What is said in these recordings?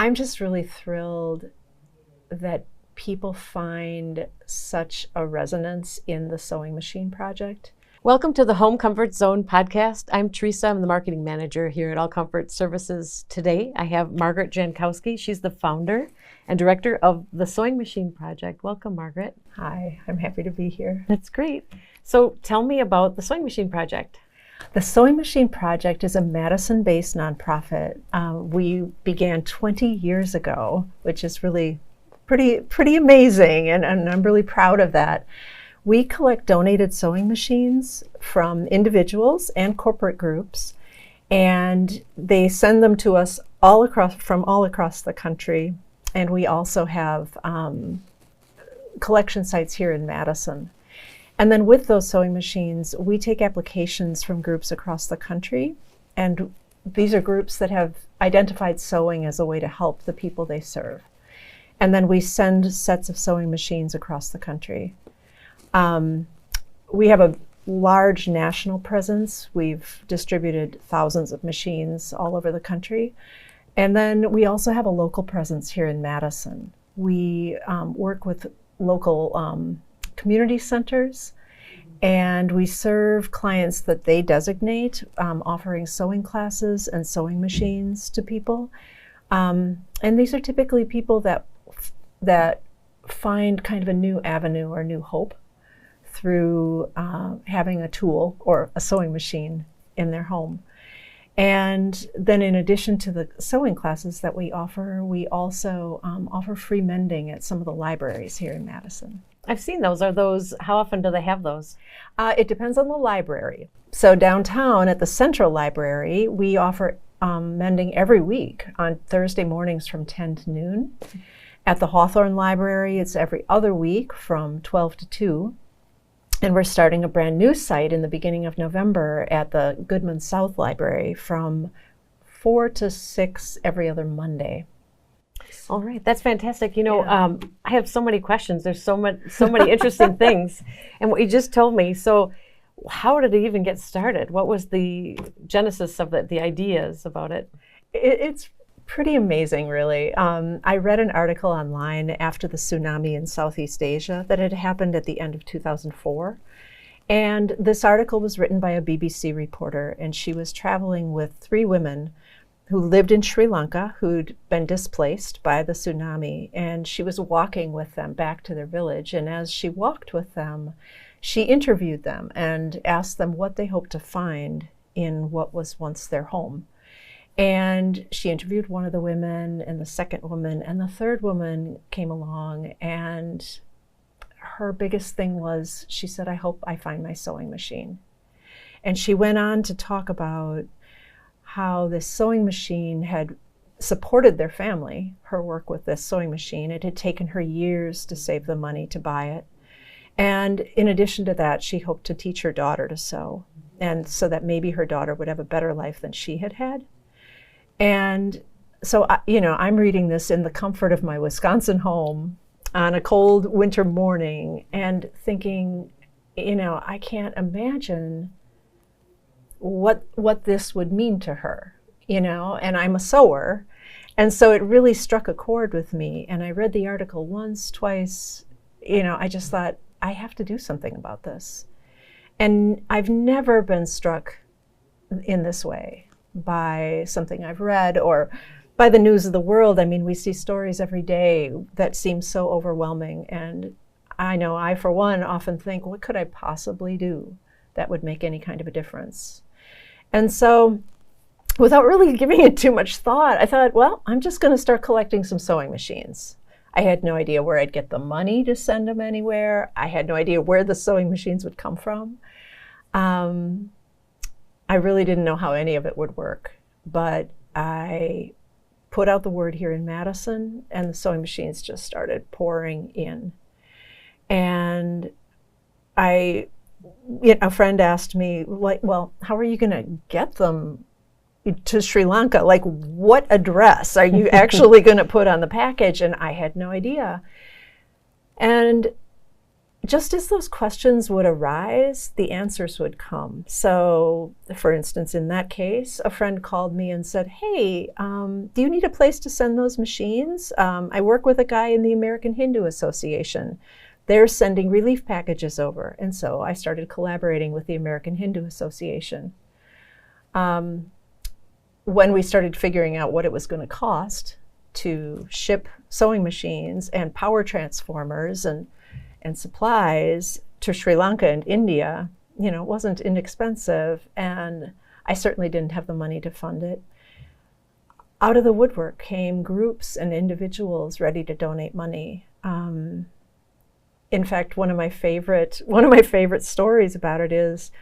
I'm just really thrilled that people find such a resonance in the sewing machine project. Welcome to the Home Comfort Zone podcast. I'm Teresa. I'm the marketing manager here at All Comfort Services. Today, I have Margaret Jankowski. She's the founder and director of the Sewing Machine Project. Welcome, Margaret. Hi, I'm happy to be here. That's great. So tell me about the Sewing Machine Project. The Sewing Machine Project is a Madison-based nonprofit. We began 20 years ago, which is really pretty amazing, and I'm really proud of that. We collect donated sewing machines from individuals and corporate groups, and they send them to us from all across the country. And we also have collection sites here in Madison. And then with those sewing machines, we take applications from groups across the country. And these are groups that have identified sewing as a way to help the people they serve. And then we send sets of sewing machines across the country. We have a large national presence. We've distributed thousands of machines all over the country. And then we also have a local presence here in Madison. We work with local community centers, and we serve clients that they designate, offering sewing classes and sewing machines to people. And these are typically people that find kind of a new avenue or new hope through having a tool or a sewing machine in their home. And then in addition to the sewing classes that we also offer free mending at some of the libraries here in Madison. I've seen those. How often do they have those? It depends on the library. So downtown at the Central Library, we offer mending every week on Thursday mornings from 10 to noon. At the Hawthorne Library, it's every other week from 12 to 2. And we're starting a brand new site in the beginning of November at the Goodman South Library from 4 to 6 every other Monday. All right, that's fantastic. I have so many questions. There's so many interesting things. And what you just told me, so how did it even get started? What was the genesis of it, the ideas about it? It's pretty amazing, really. I read an article online after the tsunami in Southeast Asia that had happened at the end of 2004. And this article was written by a BBC reporter, and she was traveling with 3 women who lived in Sri Lanka who'd been displaced by the tsunami. And she was walking with them back to their village. And as she walked with them, she interviewed them and asked them what they hoped to find in what was once their home. And she interviewed one of the women and the second woman, and the third woman came along, and her biggest thing was, she said, I hope I find my sewing machine. And she went on to talk about how this sewing machine had supported their family, her work with this sewing machine. It had taken her years to save the money to buy it. And in addition to that, she hoped to teach her daughter to sew, and so that maybe her daughter would have a better life than she had had. And so, I'm reading this in the comfort of my Wisconsin home on a cold winter morning and thinking, I can't imagine what this would mean to her, and I'm a sewer. And so it really struck a chord with me. And I read the article once, twice, I just thought, I have to do something about this. And I've never been struck in this way by something I've read or by the news of the world. I mean, we see stories every day that seem so overwhelming. And I know I, for one, often think, what could I possibly do that would make any kind of a difference? And so without really giving it too much thought, I thought, well, I'm just going to start collecting some sewing machines. I had no idea where I'd get the money to send them anywhere. I had no idea where the sewing machines would come from. I really didn't know how any of it would work, but I put out the word here in Madison, and the sewing machines just started pouring in. And a friend asked me, well, how are you going to get them to Sri Lanka? Like, what address are you actually going to put on the package? And I had no idea. And just as those questions would arise, the answers would come. So, for instance, in that case, a friend called me and said, hey, do you need a place to send those machines? I work with a guy in the American Hindu Association. They're sending relief packages over. And so I started collaborating with the American Hindu Association. When we started figuring out what it was going to cost to ship sewing machines and power transformers and supplies to Sri Lanka and India, it wasn't inexpensive, and I certainly didn't have the money to fund it. Out of the woodwork came groups and individuals ready to donate money. In fact, one of my favorite stories about it is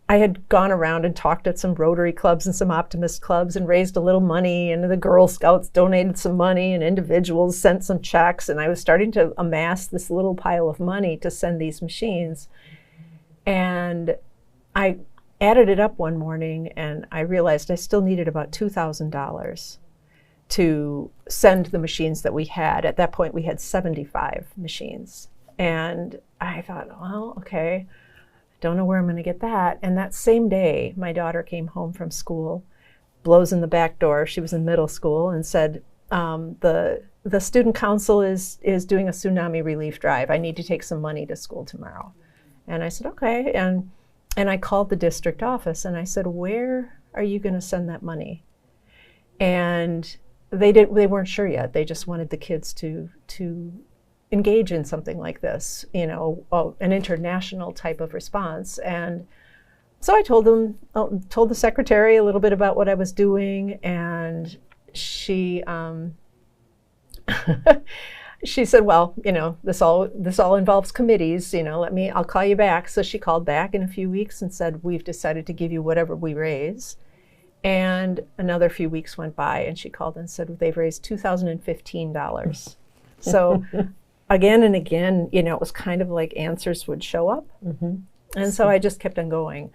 I had gone around and talked at some Rotary clubs and some Optimist clubs and raised a little money, and the Girl Scouts donated some money and individuals sent some checks, and I was starting to amass this little pile of money to send these machines. And I added it up one morning and I realized I still needed about $2,000 to send the machines that we had. At that point we had 75 machines. And I thought, well, okay, don't know where I'm going to get that. And that same day, my daughter came home from school, blows in the back door. She was in middle school and said, the student council is doing a tsunami relief drive. I need to take some money to school tomorrow. And I said, okay. And I called the district office and I said, where are you going to send that money? And they weren't sure yet. They just wanted the kids to engage in something like this, an international type of response. And so I told the secretary a little bit about what I was doing, and she she said, well, this all involves committees, I'll call you back. So she called back in a few weeks and said, we've decided to give you whatever we raise. And another few weeks went by and she called and said, they've raised $2,015. So again and again, it was kind of like answers would show up. Mm-hmm. And so I just kept on going.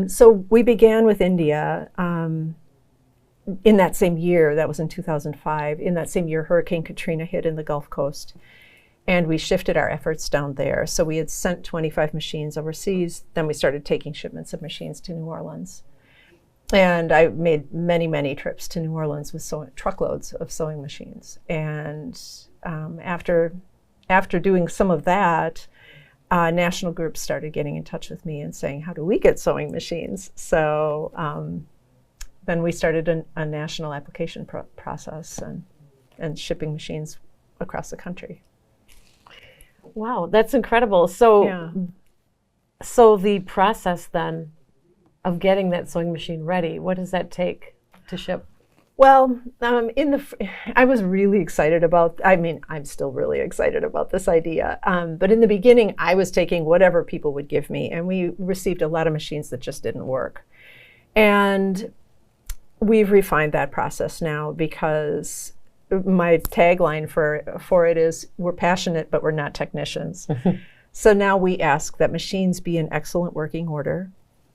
So we began with India in that same year. That was in 2005. In that same year, Hurricane Katrina hit in the Gulf Coast. And we shifted our efforts down there. So we had sent 25 machines overseas. Then we started taking shipments of machines to New Orleans. And I made many, many trips to New Orleans with truckloads of sewing machines. And after doing some of that, national groups started getting in touch with me and saying, how do we get sewing machines? So then we started a national application process and shipping machines across the country. Wow, that's incredible. So, yeah. So the process then of getting that sewing machine ready, what does that take to ship? Well, I was really excited I'm still really excited about this idea. But in the beginning, I was taking whatever people would give me, and we received a lot of machines that just didn't work. And we've refined that process now because my tagline for it is, we're passionate, but we're not technicians. So now we ask that machines be in excellent working order.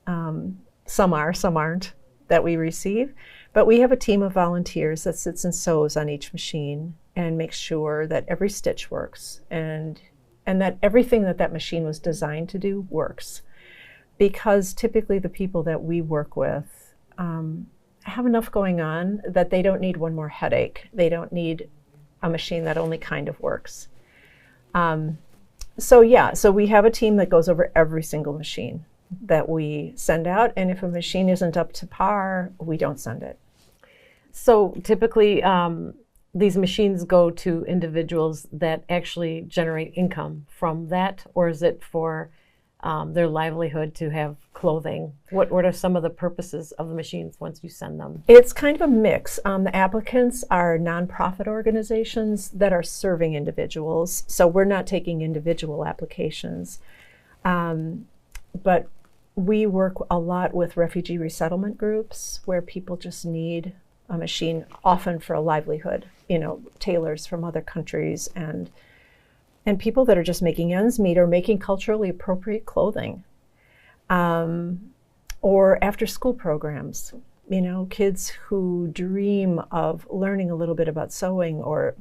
Some are, some aren't, that we receive. But we have a team of volunteers that sits and sews on each machine and makes sure that every stitch works and that everything that machine was designed to do works. Because typically the people that we work with have enough going on that they don't need one more headache. They don't need a machine that only kind of works. So we have a team that goes over every single machine that we send out, and if a machine isn't up to par, we don't send it. So typically these machines go to individuals that actually generate income from that, or is it for their livelihood to have clothing? What are some of the purposes of the machines once you send them? It's kind of a mix. The applicants are nonprofit organizations that are serving individuals, so we're not taking individual applications. But we work a lot with refugee resettlement groups where people just need a machine, often for a livelihood, tailors from other countries and people that are just making ends meet or making culturally appropriate clothing. Or after school programs, kids who dream of learning a little bit about sewing or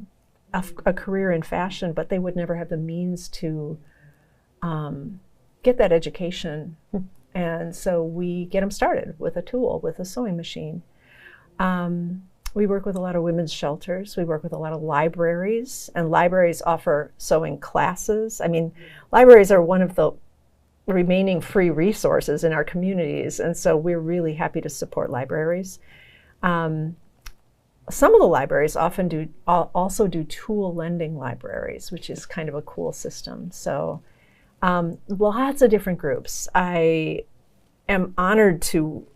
a career in fashion, but they would never have the means to get that education. And so we get them started with a tool, with a sewing machine. We work with a lot of women's shelters. We work with a lot of libraries, and libraries offer sewing classes. I mean, libraries are one of the remaining free resources in our communities, and so we're really happy to support libraries. Some of the libraries often also do tool lending libraries, which is kind of a cool system. So lots of different groups. I am honored to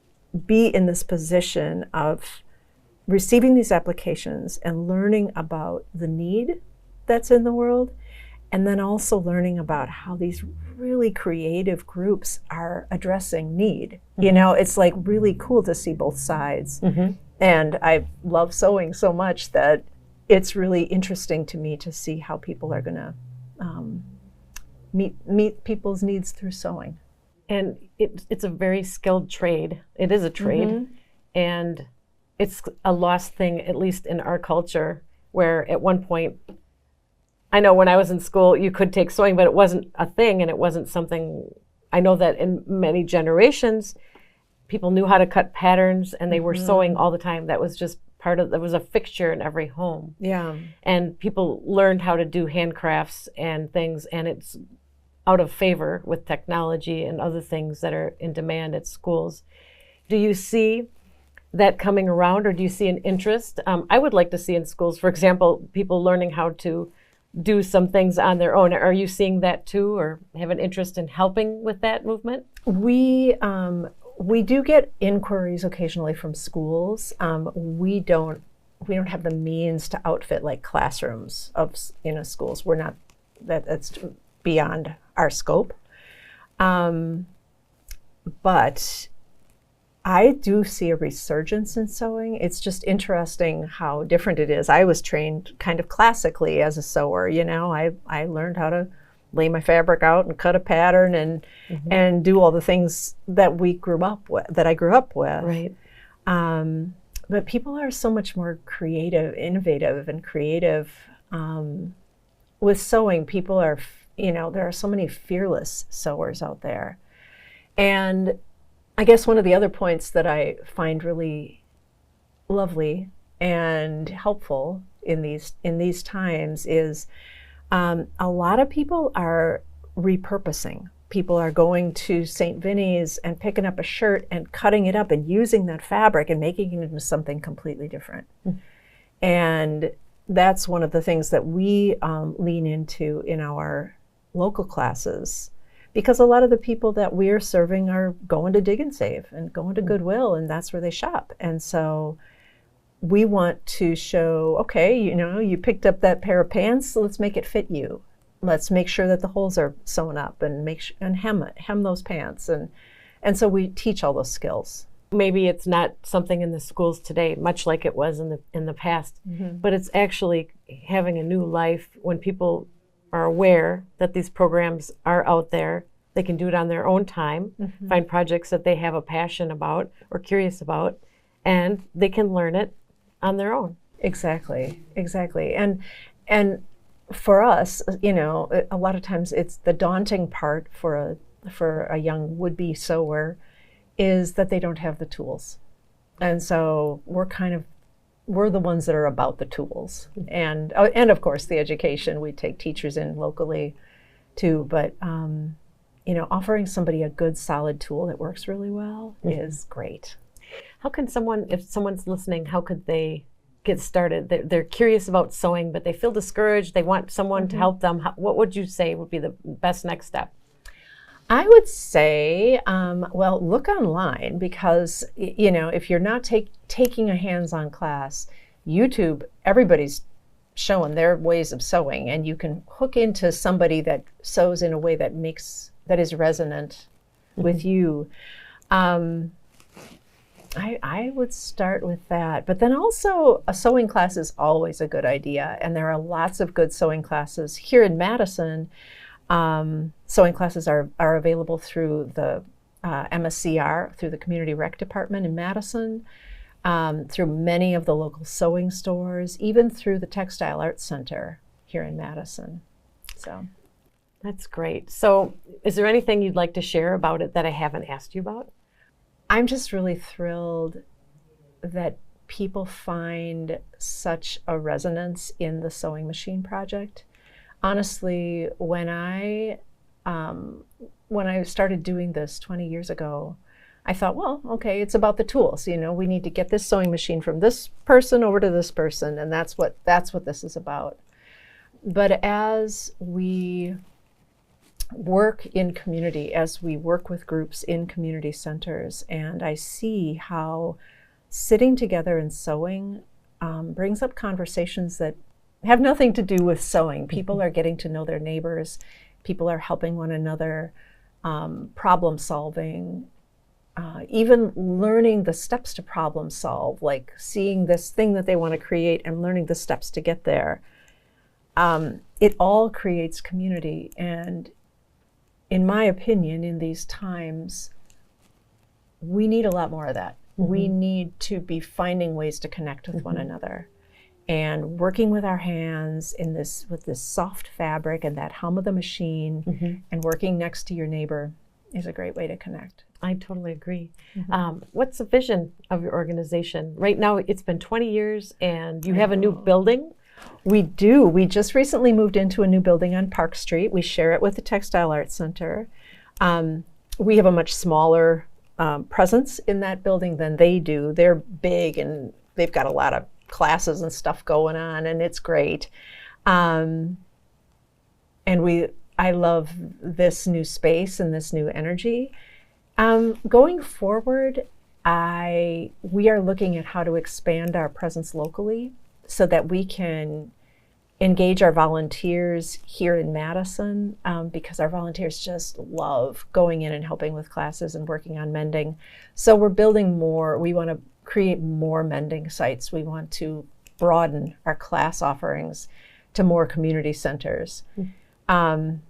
be in this position of receiving these applications and learning about the need that's in the world, and then also learning about how these really creative groups are addressing need. Mm-hmm. You know, it's like really cool to see both sides. Mm-hmm. And I love sewing so much that it's really interesting to me to see how people are going to meet people's needs through sewing. And it's a very skilled trade. It is a trade. Mm-hmm. And it's a lost thing, at least in our culture, where at one point, I know when I was in school, you could take sewing, but it wasn't a thing, and it wasn't something. I know that in many generations, people knew how to cut patterns, and they were sewing all the time. That was just that was a fixture in every home. Yeah. And people learned how to do handcrafts and things, and it's out of favor with technology and other things that are in demand at schools. Do you see that coming around, or do you see an interest? I would like to see in schools, for example, people learning how to do some things on their own. Are you seeing that too, or have an interest in helping with that movement? We do get inquiries occasionally from schools. We don't have the means to outfit like classrooms of schools. We're not that's beyond our scope. But I do see a resurgence in sewing. It's just interesting how different it is. I was trained kind of classically as a sewer. I learned how to lay my fabric out and cut a pattern and do all the things that I grew up with. Right. But people are so much more innovative and creative with sewing. People are, there are so many fearless sewers out there. And I guess one of the other points that I find really lovely and helpful in these times is a lot of people are repurposing. People are going to St. Vinny's and picking up a shirt and cutting it up and using that fabric and making it into something completely different. Mm. And that's one of the things that we lean into in our local classes, because a lot of the people that we're serving are going to Dig and Save and going to Goodwill, and that's where they shop. And so we want to show, okay, you picked up that pair of pants, so let's make it fit you. Let's make sure that the holes are sewn up and hem those pants. And so we teach all those skills. Maybe it's not something in the schools today, much like it was in the past, but it's actually having a new life when people are aware that these programs are out there. They can do it on their own time, find projects that they have a passion about or curious about, and they can learn it on their own. Exactly. And for us, a lot of times it's the daunting part for a young would-be sewer is that they don't have the tools. And so we're the ones that are about the tools. And of course the education, we take teachers in locally too, but offering somebody a good solid tool that works really well is great. How can if someone's listening, how could they get started? They're curious about sewing, but they feel discouraged. They want someone to help them. What would you say would be the best next step? I would say, look online, because, if you're not taking a hands-on class, YouTube, everybody's showing their ways of sewing, and you can hook into somebody that sews in a way that is resonant with you. I would start with that. But then also a sewing class is always a good idea. And there are lots of good sewing classes here in Madison. Sewing classes are available through the MSCR, through the Community Rec Department in Madison. through many of the local sewing stores, even through the Textile Arts Center here in Madison. So that's great. So is there anything you'd like to share about it that I haven't asked you about? I'm just really thrilled that people find such a resonance in the sewing machine project. Honestly, when I started doing this 20 years ago, I thought, well, okay, it's about the tools. You know, we need to get this sewing machine from this person over to this person, and that's what this is about. But as we work in community, as we work with groups in community centers, and I see how sitting together and sewing brings up conversations that have nothing to do with sewing. People are getting to know their neighbors. People are helping one another, problem solving, even learning the steps to problem solve, like seeing this thing that they want to create and learning the steps to get there. It all creates community. And in my opinion, in these times, we need a lot more of that. We need to be finding ways to connect with one another and working with our hands with this soft fabric and that hum of the machine and working next to your neighbor is a great way to connect. I totally agree. What's the vision of your organization? Right now, it's been 20 years and you have a new building. We do. We just recently moved into a new building on Park Street. We share it with the Textile Arts Center. We have a much smaller presence in that building than they do. They're big and they've got a lot of classes and stuff going on, and it's great. And I love this new space and this new energy. Going forward, we are looking at how to expand our presence locally so that we can engage our volunteers here in Madison, because our volunteers just love going in and helping with classes and working on mending. So we're building more. We want to create more mending sites. We want to broaden our class offerings to more community centers. And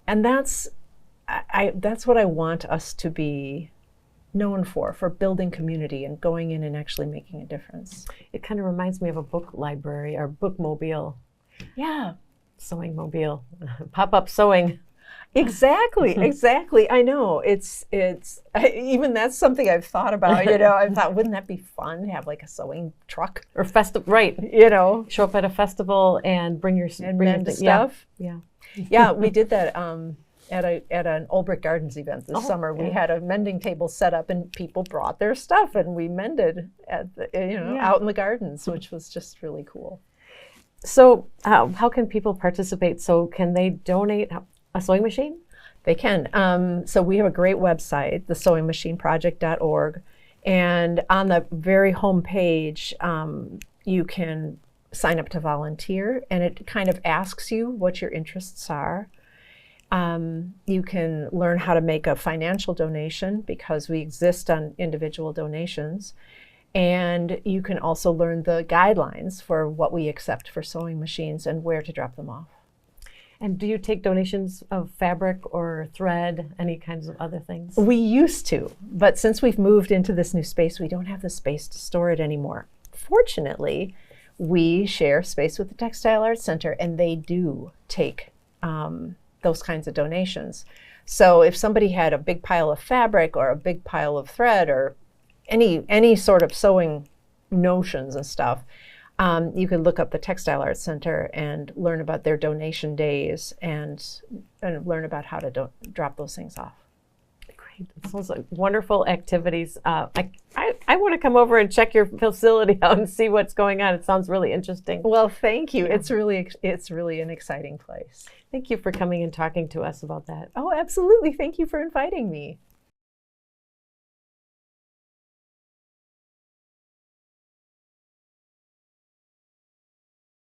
that's what I want us to be known for building community and going in and actually making a difference. It kind of reminds me of a book library or bookmobile. Yeah. Sewing mobile, pop-up sewing. Exactly. I know. Even that's something I've thought about, you know. I thought, wouldn't that be fun to have like a sewing truck? Or festival, right. You know. Show up at a festival and bring your stuff. Yeah. Yeah, we did that at an Old Brick Gardens event this summer. We had a mending table set up and people brought their stuff and we mended at out in the gardens, which was just really cool. So how can people participate? So can they donate a sewing machine? They can. So we have a great website, thesewingmachineproject.org. And on the very home page, you can sign up to volunteer, and it kind of asks you what your interests are. You can learn how to make a financial donation because we exist on individual donations. And you can also learn the guidelines for what we accept for sewing machines and where to drop them off. And do you take donations of fabric or thread, any kinds of other things? We used to, but since we've moved into this new space, we don't have the space to store it anymore. Fortunately, we share space with the Textile Arts Center, and they do take those kinds of donations. So if somebody had a big pile of fabric or a big pile of thread or any sort of sewing notions and stuff, you could look up the Textile Arts Center and learn about their donation days and learn about how to drop those things off. Great. It sounds like wonderful activities. I want to come over and check your facility out and see what's going on. It sounds really interesting. Well, thank you. Yeah. It's really an exciting place. Thank you for coming and talking to us about that. Oh, absolutely. Thank you for inviting me.